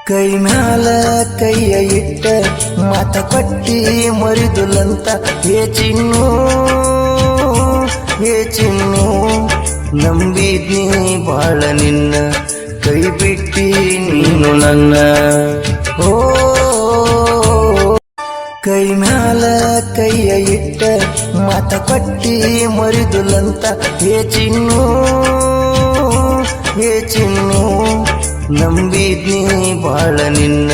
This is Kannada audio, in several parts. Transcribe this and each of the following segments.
ಕೈ ಮ್ಯಾಲ ಕೈಯ ಇಟ್ಟ ಮಾತ ಕೊಟ್ಟಿ ಮರಿದುಲಂತ ಹೇ ಚಿನ್ನು ನಂಬಿದ್ನಿ ಬಾಳ ನಿನ್ನ ಕೈ ಬಿಟ್ಟಿ ನೀನು ನನ್ನ ಓ ಕೈ ಮ್ಯಾಲ ಕೈಯ ಇಟ್ಟ ಮಾತ ಕೊಟ್ಟಿ ಮರಿದುಲಂತ ಹೇ ಚಿನ್ನು ನಂಬಿದ್ನಿ ಬಾಳ ನಿನ್ನ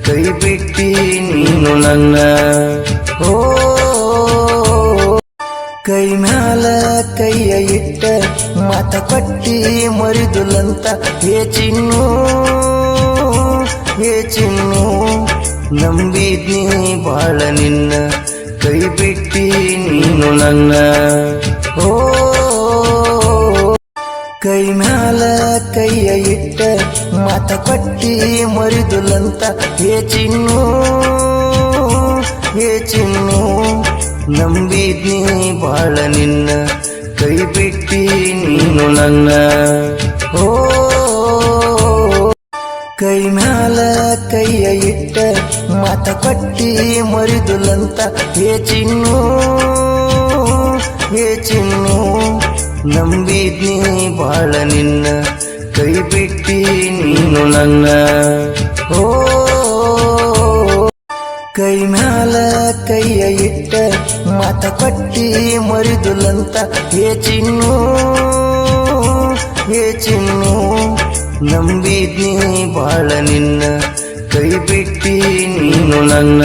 ಕೈ ಬಿಟ್ಟಿ ನೀನು ನನ್ನ ಓ ಕೈ ಮ್ಯಾಲ ಕೈಯ ಇಟ್ಟ ಮಾತ ಕೊಟ್ಟಿ ಮರಿದುಲಂತ ಹೇ ಚಿನ್ನು ನಂಬಿದ್ನಿ ಬಾಳ ನಿನ್ನ ಕೈ ಬಿಟ್ಟಿ ನೀನು ನನ್ನ ಓ ಕೈ ಮ್ಯಾಲ ಕೈಯ ಇಟ್ಟ ಮಾತ ಕೊಟ್ಟಿ ಮರಿದುಲಂತ ಹೇ ಚಿನ್ನು ನಂಬಿದ್ನಿ ಬಾಳ ನಿನ್ನ ಕೈ ಬಿಟ್ಟಿ ನೀನು ನನ್ನ ಓ ಕೈ ಮ್ಯಾಲ ಕೈಯ ಇಟ್ಟ ಮಾತ ಕೊಟ್ಟಿ ಮರಿದುಲಂತ ಹೇ ಚಿನ್ನು ನಂಬಿದ್ನಿ ಬಾಳ ನಿನ್ನ ಕೈ ಬಿಟ್ಟಿ ನೀನು ನನ್ನ ಓ ಕೈ ಮ್ಯಾಲ ಕೈಯ ಇಟ್ಟ ಮಾತ ಕೊಟ್ಟಿ ಮರಿದುಲಂತ ಹೇ ಚಿನ್ನು ನಂಬಿದ್ನಿ ಬಾಳ ನಿನ್ನ ಕೈ ಬಿಟ್ಟಿ ನೀನು ನನ್ನ